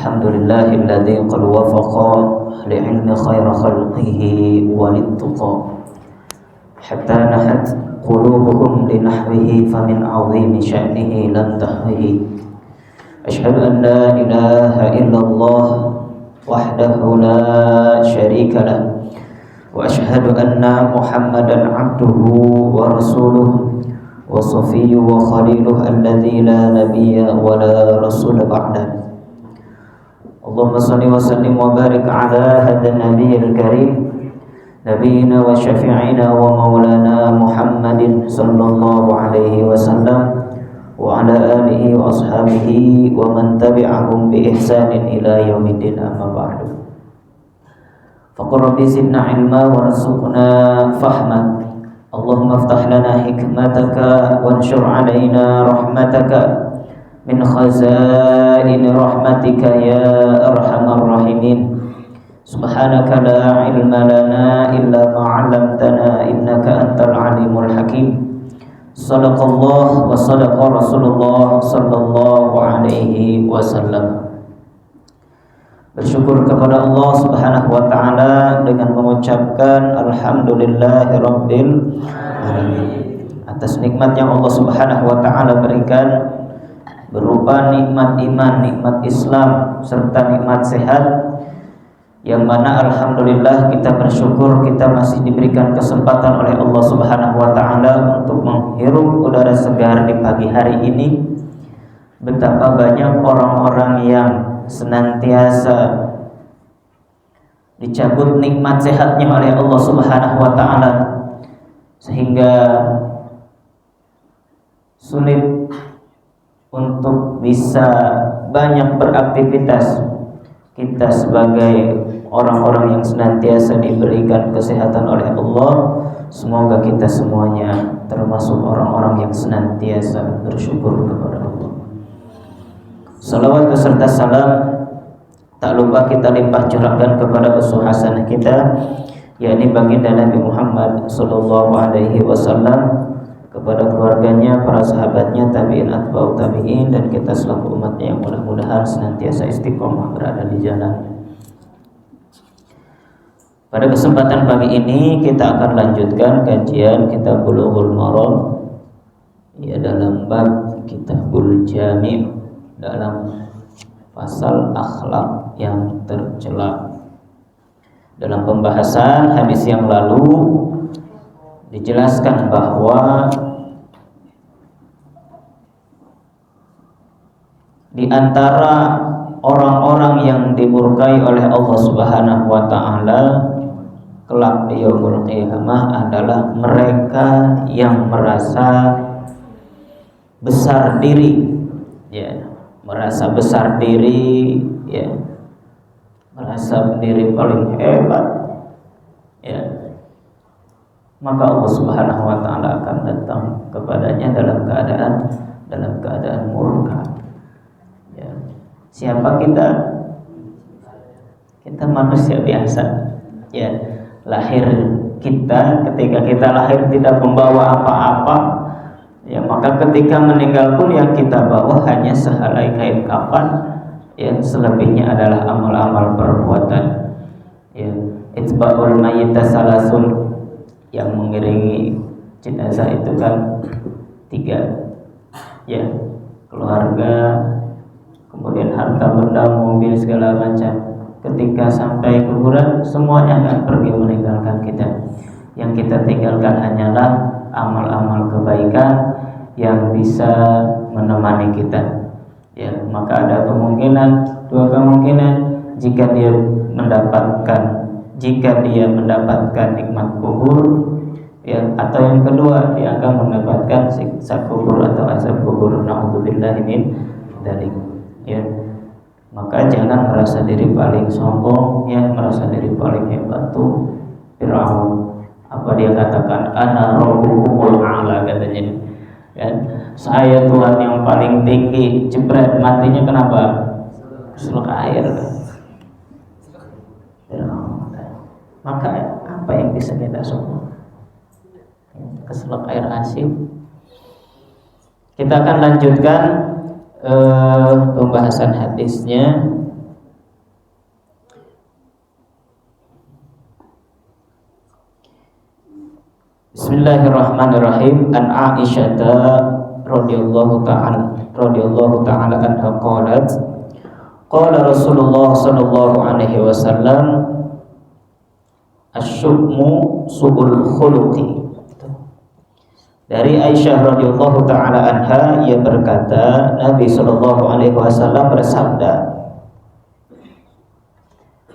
Alhamdulillahilladzi qad wafaqa li'ilmi khayra khalqihi walittuqa hatta nahat qulubuhum linahwihi famin 'azimi sya'nihi lam tahwihi. Asyhadu an la ilaha illallah wahdahu la syarika lah wa asyhadu anna Muhammadan 'abduhu wa rasuluhu wa safiyyu wa khaliluhu alladzi la nabiyya wa la rasula ba'da. Allahumma salli wa sallim wa barik ala hadha nabiyil karim nabiyina wa syafi'ina wa maulana Muhammadin sallallahu alaihi wasallam wa ala alihi wa ashabihi wa man tabi'ahum bi ihsanin ila yaumiddin, amma ba'du. Faqur rabbi zidna ilma warzuqna fahma. Allahumma iftah lana hikmataka wanshur alaina rahmataka min khazain rahmatika ya arhamar rahimin. Subhanaka la ilma lana illa ma 'allamtana innaka antal alimul hakim. Sadaqallah wa sadaqa Rasulullah sallallahu alaihi wasallam. Bersyukur kepada Allah Subhanahu wa taala dengan mengucapkan alhamdulillahirabbil alamin atas nikmat yang Allah Subhanahu wa taala berikan berupa nikmat iman, nikmat Islam, serta nikmat sehat, yang mana alhamdulillah kita bersyukur kita masih diberikan kesempatan oleh Allah Subhanahu wa taala untuk menghirup udara segar di pagi hari ini. Betapa banyak orang-orang yang senantiasa dicabut nikmat sehatnya oleh Allah Subhanahu wa taala sehingga sulit untuk bisa banyak beraktivitas. Kita sebagai orang-orang yang senantiasa diberikan kesehatan oleh Allah, semoga kita semuanya termasuk orang-orang yang senantiasa bersyukur kepada Allah. Salawat beserta salam tak lupa kita limpah curahkan kepada uswah hasanah kita, yakni baginda Nabi Muhammad sallallahu alaihi wasallam, kepada keluarganya, para sahabatnya, tabi'in, atba'ut tabi'in, dan kita selaku umatnya yang mudah-mudahan senantiasa istiqomah berada di jalan. Pada kesempatan pagi ini kita akan lanjutkan kajian kitab Bulughul Maram, ya, dalam bab Kitabul Jami' dalam pasal akhlak yang tercela. Dalam pembahasan hadis yang lalu dijelaskan bahwa di antara orang-orang yang dimurkai oleh Allah Subhanahu wa taala kelak yaumul qiyamah adalah mereka yang merasa besar diri, ya, merasa besar diri, ya, merasa diri paling hebat, ya. Maka Allah Subhanahu wa taala akan datang kepadanya dalam keadaan murka. Ya. Siapa kita? Kita manusia biasa. Ya, lahir kita, ketika kita lahir tidak membawa apa-apa. Ya, maka ketika meninggal pun yang kita bawa hanya sehelai kain kafan, yang selebihnya adalah amal-amal perbuatan. Ya, itba'ul mayyita salasun, yang mengiringi jenazah itu kan 3, ya, keluarga, kemudian harta benda, mobil, segala macam. Ketika sampai kuburan semuanya akan pergi meninggalkan kita. Yang kita tinggalkan hanyalah amal-amal kebaikan yang bisa menemani kita. Ya, maka ada dua kemungkinan jika dia mendapatkan nikmat kubur, ya, atau yang kedua dia akan mendapatkan siksa kubur atau azab kubur. Na'udzubillahi min dzalik. Ya, maka jangan merasa diri paling sombong, ya, merasa diri paling hebat. Tuh Firaun, apa dia katakan, ana rabbukumul a'la, katanya, kan, saya Tuhan yang paling tinggi. Jebret, matinya kenapa? Keselak air. Maka apa yang bisa kita sombong? Keselak air asin. Kita akan lanjutkan pembahasan hadisnya Bismillahirrahmanirrahim. An Aisyah radhiyallahu ta'ala anha qalat qala Rasulullah sallallahu alaihi wasallam asyukmu su'ul khuluqi. Dari Aisyah radhiyallahu ta'ala anha, ia berkata, Nabi sallallahu alaihi wasallam bersabda,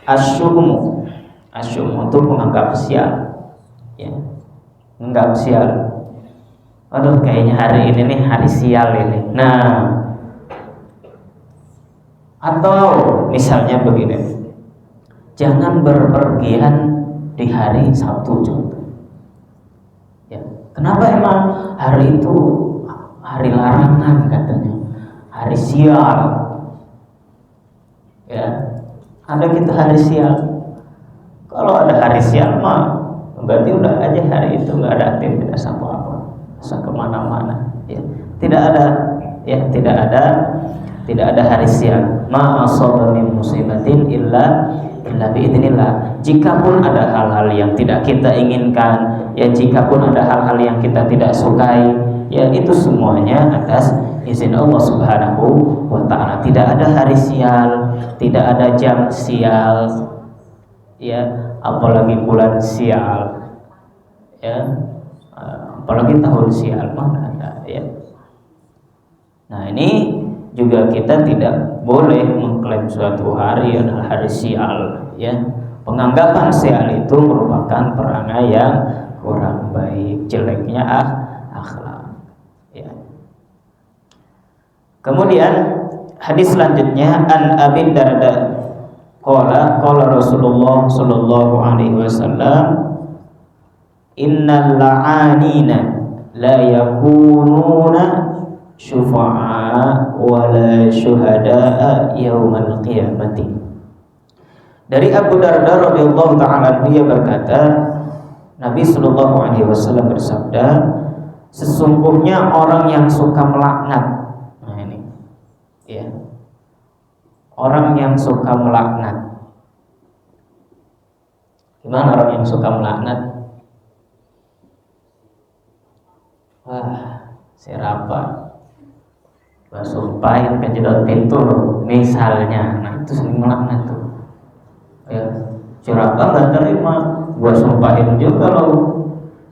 asyukmu itu menganggap sial, ya, menganggap sial. Aduh, kayaknya hari ini nih hari sial ini. Nah, atau misalnya begini, jangan berpergian di hari Sabtu contoh. Ya, kenapa emang hari itu hari larangan katanya, hari sial? Ya, ada kita hari sial. Kalau ada hari sial mah berarti udah aja hari itu nggak ada aktivitas apa-apa, bisa kemana-mana. Ya, tidak ada hari sial. Ma asaba min musibatin illa biidznillah. Jikapun ada hal-hal yang tidak kita inginkan, ya, jikapun ada hal-hal yang kita tidak sukai, ya, itu semuanya atas izin Allah Subhanahu wa ta'ala. Tidak ada hari sial, tidak ada jam sial, ya, apalagi bulan sial, ya, apalagi tahun sial, mana ada, ya. Nah, ini juga kita tidak boleh mengklaim suatu hari adalah hari sial, ya. Penganggapan sial itu merupakan perangai yang kurang baik, jeleknya akhlak, ya. Kemudian hadis selanjutnya, an Abi Darda qala Rasulullah sallallahu alaihi wasallam, innal la'anina la yakununa syufa'a wala syuhada'a yaumal qiyamati. Dari Abu Darda radhiyallahu ta'ala anhu, ia berkata, Nabi sallallahu alaihi wasallam bersabda, sesungguhnya orang yang suka melaknat. Nah ini, ya, orang yang suka melaknat. Gimana orang yang suka melaknat? Wah, siapa? Sumpahin kejedot pintu misalnya, nah itu sering melaknat tuh, ya. Curaka nggak terima, gua sumpahin juga kalau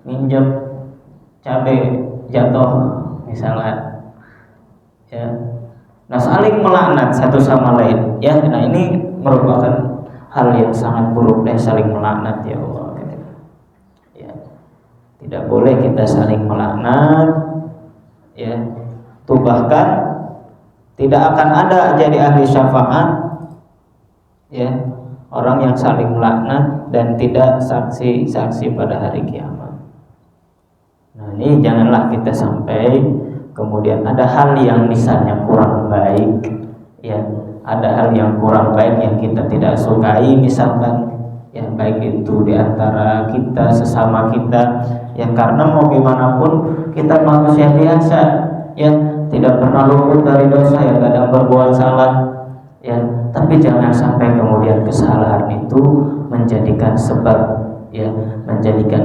minjem cabai jatuh misalnya, ya. Nah, saling melaknat satu sama lain, ya. Nah, ini merupakan hal yang sangat buruk, saling melaknat, ya Allah, ya. Tidak boleh kita saling melaknat, ya. Tuh bahkan tidak akan ada jadi ahli syafaat, ya, orang yang saling melaknat dan tidak saksi pada hari kiamat. Nah, ini janganlah kita sampai kemudian ada hal yang misalnya kurang baik, ya, ada hal yang kurang baik yang kita tidak sukai misalkan, ya, baik itu di antara kita sesama kita, ya, karena mau gimana pun kita manusia biasa, ya, tidak pernah luput dari dosa, ya, kadang berbuat salah, ya, tapi jangan sampai kemudian kesalahan itu menjadikan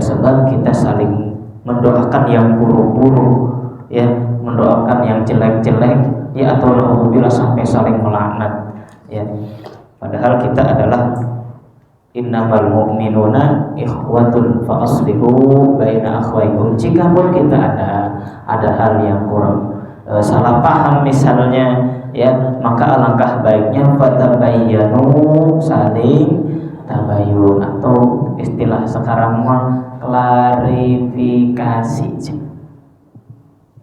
sebab kita saling mendoakan yang buruk-buruk, ya, mendoakan yang jelek-jelek, ya, atau naudzubillah sampai saling melaknat, ya. Padahal kita adalah innamal mu'minuna ikhwatun fa aslihu baina akhwaikum. Jikapun kita ada hal yang kurang salah paham misalnya, ya, maka alangkah baiknya fatabayyanu, saling tabayyun, atau istilah sekarang mah klarifikasi,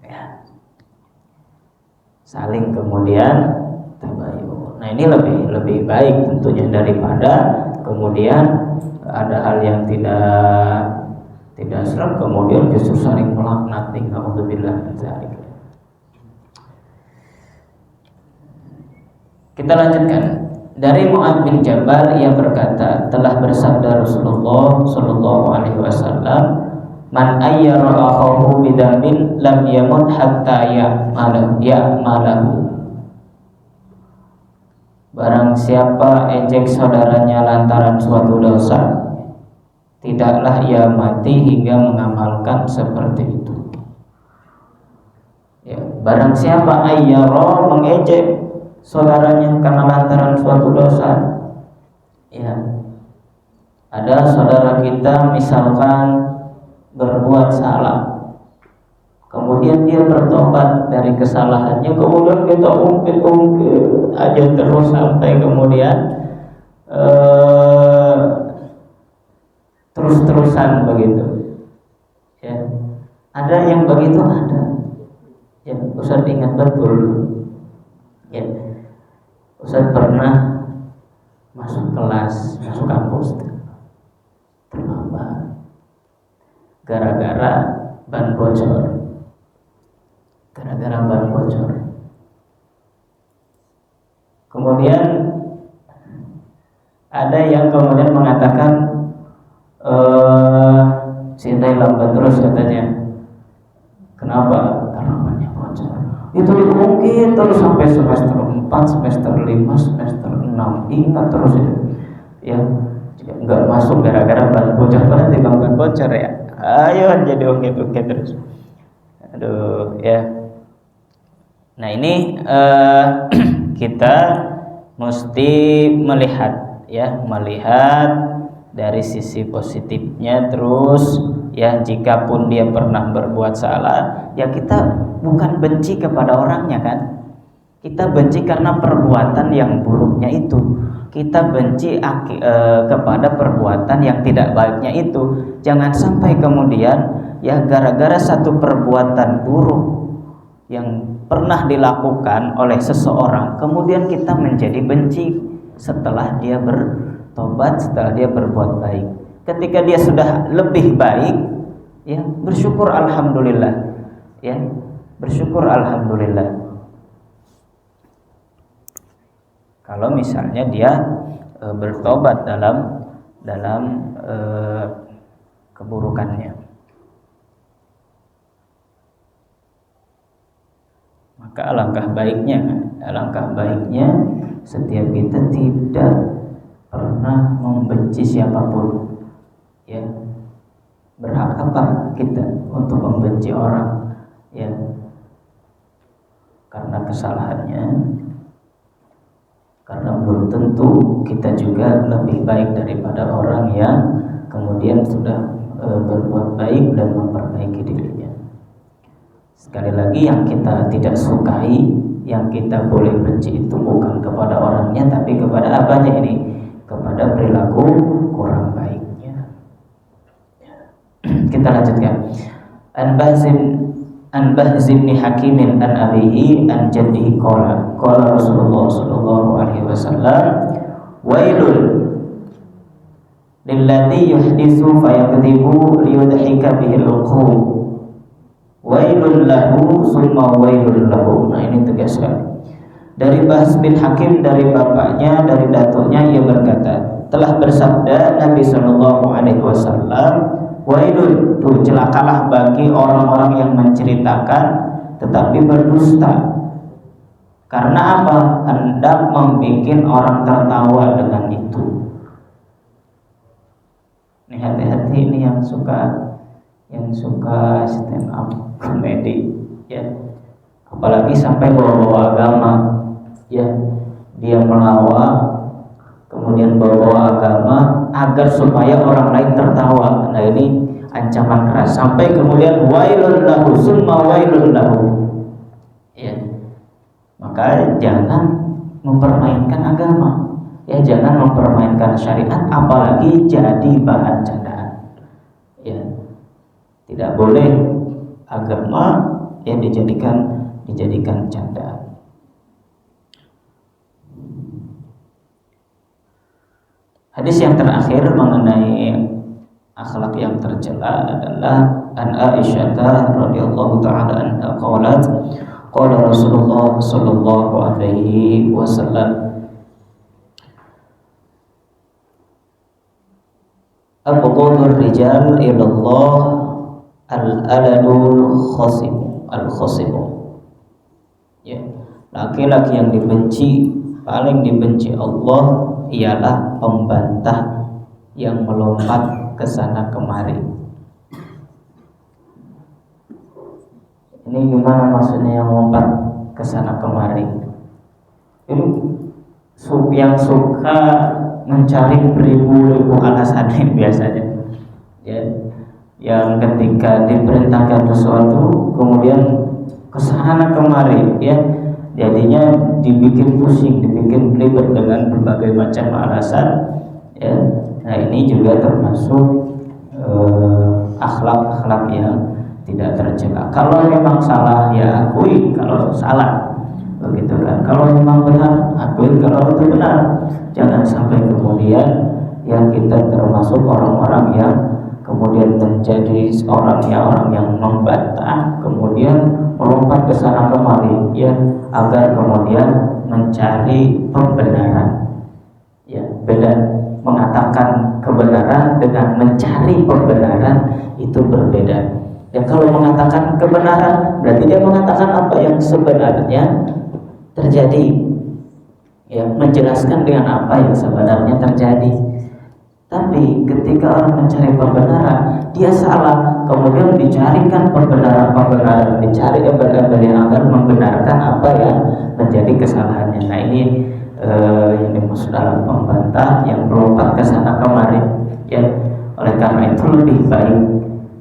ya, saling kemudian tabayyun. Nah, ini lebih baik tentunya daripada kemudian ada hal yang tidak serem kemudian justru saling melaknat. Alhamdulillah. Kita lanjutkan. Dari Mu'adz bin Jabal, ia berkata, telah bersabda Rasulullah sallallahu alaihi wasallam, man ayyara akhahu bidamin lam yamut hatta ya'malahu. Barang siapa ejek saudaranya lantaran suatu dosa, tidaklah ia mati hingga mengamalkan seperti itu. Ya, barang siapa ayyara mengejek saudaranya karena lantaran suatu dosa, ya, ada saudara kita misalkan berbuat salah, kemudian dia bertobat dari kesalahannya, kemudian kita ungkit aja terus sampai kemudian terus-terusan begitu. Ya, ada yang begitu ada. Ya, Ustaz ingat betul. Ya, Ustaz pernah masuk kelas, masuk kampus terlambat gara-gara ban bocor. Kemudian ada yang kemudian mengatakan Sintai lambat terus katanya. Kenapa? Karena bannya bocor. Itu diungkit terus sampai semester 4, semester 5, semester 6. Ingat terus itu. Ya, enggak masuk gara-gara ban bocor. Padahal tidak ban bocor ya. Ayo jadi ungkit terus. Aduh, ya. Nah, ini kita mesti melihat dari sisi positifnya terus. Ya, jikapun dia pernah berbuat salah, ya kita bukan benci kepada orangnya kan. Kita benci karena perbuatan yang buruknya itu. Kita benci kepada perbuatan yang tidak baiknya itu. Jangan sampai kemudian ya gara-gara satu perbuatan buruk yang pernah dilakukan oleh seseorang, kemudian kita menjadi benci setelah dia bertobat, setelah dia berbuat baik. Ketika dia sudah lebih baik, ya bersyukur alhamdulillah, ya bersyukur alhamdulillah. Kalau misalnya dia bertobat dalam keburukannya, maka alangkah baiknya setiap kita tidak pernah membenci siapapun. Ya, berhak apa kita untuk membenci orang? Ya, karena kesalahannya. Karena belum tentu kita juga lebih baik daripada orang yang kemudian sudah berbuat baik dan memperbaiki dirinya. Sekali lagi, yang kita tidak sukai, yang kita boleh benci itu bukan kepada orangnya, tapi kepada apanya ini? Kepada perilaku kurang baiknya. Kita lanjutkan. An Bahz bin Hakim an abihi an jaddihi qala Rasulullah sallallahu alaihi wasallam wailun lilladzi yuhditsu fayakdzibu liyudhika bihi al-qawm wailun lahu summa wailun lahu. Nah, ini tegas sekali. Dari Bahz bin Hakim, dari bapaknya, dari datuknya, ia berkata, telah bersabda Nabi sallallahu alaihi wasallam, wailun, tuh celakalah bagi orang-orang yang menceritakan tetapi berdusta. Karena apa? Hendak membuat orang tertawa dengan itu. Ini hati-hati, ini yang suka stand up komedi, ya. Apalagi sampai bawa-bawa agama, ya. Dia melawak, kemudian bawa agama agar supaya orang lain tertawa. Nah, ini ancaman keras sampai kemudian wailun lahu summa wailun lahu. Ya. Maka jangan mempermainkan agama. Ya, jangan mempermainkan syariat, apalagi jadi bahan candaan. Ya. Tidak boleh agama yang dijadikan candaan. Hadis yang terakhir mengenai akhlak yang tercela adalah an Aisyah radhiyallahu taala anha qalat qala Rasulullah sallallahu alaihi wasallam abghadur rijal ila Allah al-aladul khasim. Ya, laki-laki yang paling dibenci Allah ialah pembantah yang melompat ke sana kemari. Ini gimana maksudnya yang lompat ke sana kemari? Itu yang suka mencari beribu-ribu alasan biasanya, ya, yang ketika diperintahkan sesuatu kemudian kesana kemari, ya, jadinya dibikin pusing, dibikin ribet dengan berbagai macam alasan, ya. Nah ini juga termasuk akhlak-akhlak yang tidak tercela. Kalau memang salah ya akui kalau salah, begitu kan. Kalau memang benar akui kalau itu benar. Jangan sampai kemudian yang kita termasuk orang-orang yang kemudian menjadi orang yang membantah, kemudian melompat ke sana kemari, ya, agar kemudian mencari pembenaran. Ya, beda. Mengatakan kebenaran dengan mencari pembenaran itu berbeda. Ya, kalau mengatakan kebenaran berarti dia mengatakan apa yang sebenarnya terjadi, ya, menjelaskan dengan apa yang sebenarnya terjadi. Tapi ketika orang mencari pembenaran dia salah, kemudian dicarikan pembenaran, dicari embel-embel yang akan membenarkan apa yang menjadi kesalahannya. Nah ini yang dimaksud dalam pembantah yang melompat ke sana kemari, ya. Oleh karena itu lebih baik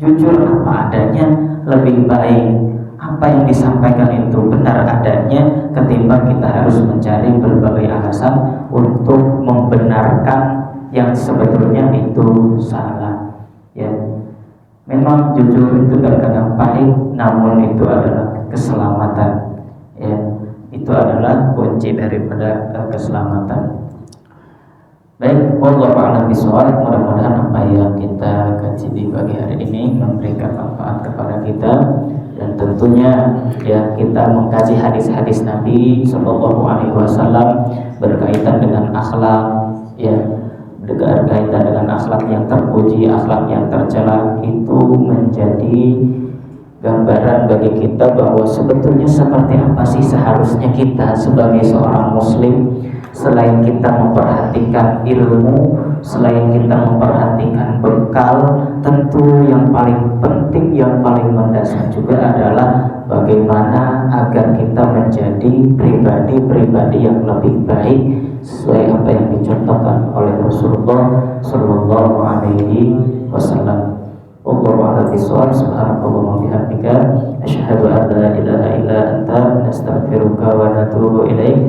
jujur apa adanya, lebih baik apa yang disampaikan itu benar adanya ketimbang kita harus mencari berbagai alasan untuk membenarkan yang sebetulnya itu salah, ya. Memang jujur itu terkadang pahit, namun itu adalah keselamatan, ya. Itu adalah kunci daripada keselamatan. Baik, wallahu a'lam bishawab. Mudah-mudahan apa yang kita kaji di pagi hari ini memberikan manfaat kepada kita, dan tentunya ya kita mengkaji hadis-hadis Nabi Sallallahu Alaihi Wasallam berkaitan dengan akhlak, ya, berkaitan dengan akhlak yang terpuji, akhlak yang tercela, itu menjadi gambaran bagi kita bahwa sebetulnya seperti apa sih seharusnya kita sebagai seorang muslim. Selain kita memperhatikan ilmu, selain kita memperhatikan bekal, tentu yang paling penting, yang paling mendasar juga adalah bagaimana agar kita menjadi pribadi-pribadi yang lebih baik sesuai apa yang dicontohkan oleh Rasulullah Sallallahu Alaihi Wasallam. Wallahu a'lam bishawab. Subhanallahi wa bihamdika, asyhadu an la ilaha illa anta, nastaghfiruka wa natubu ilaik.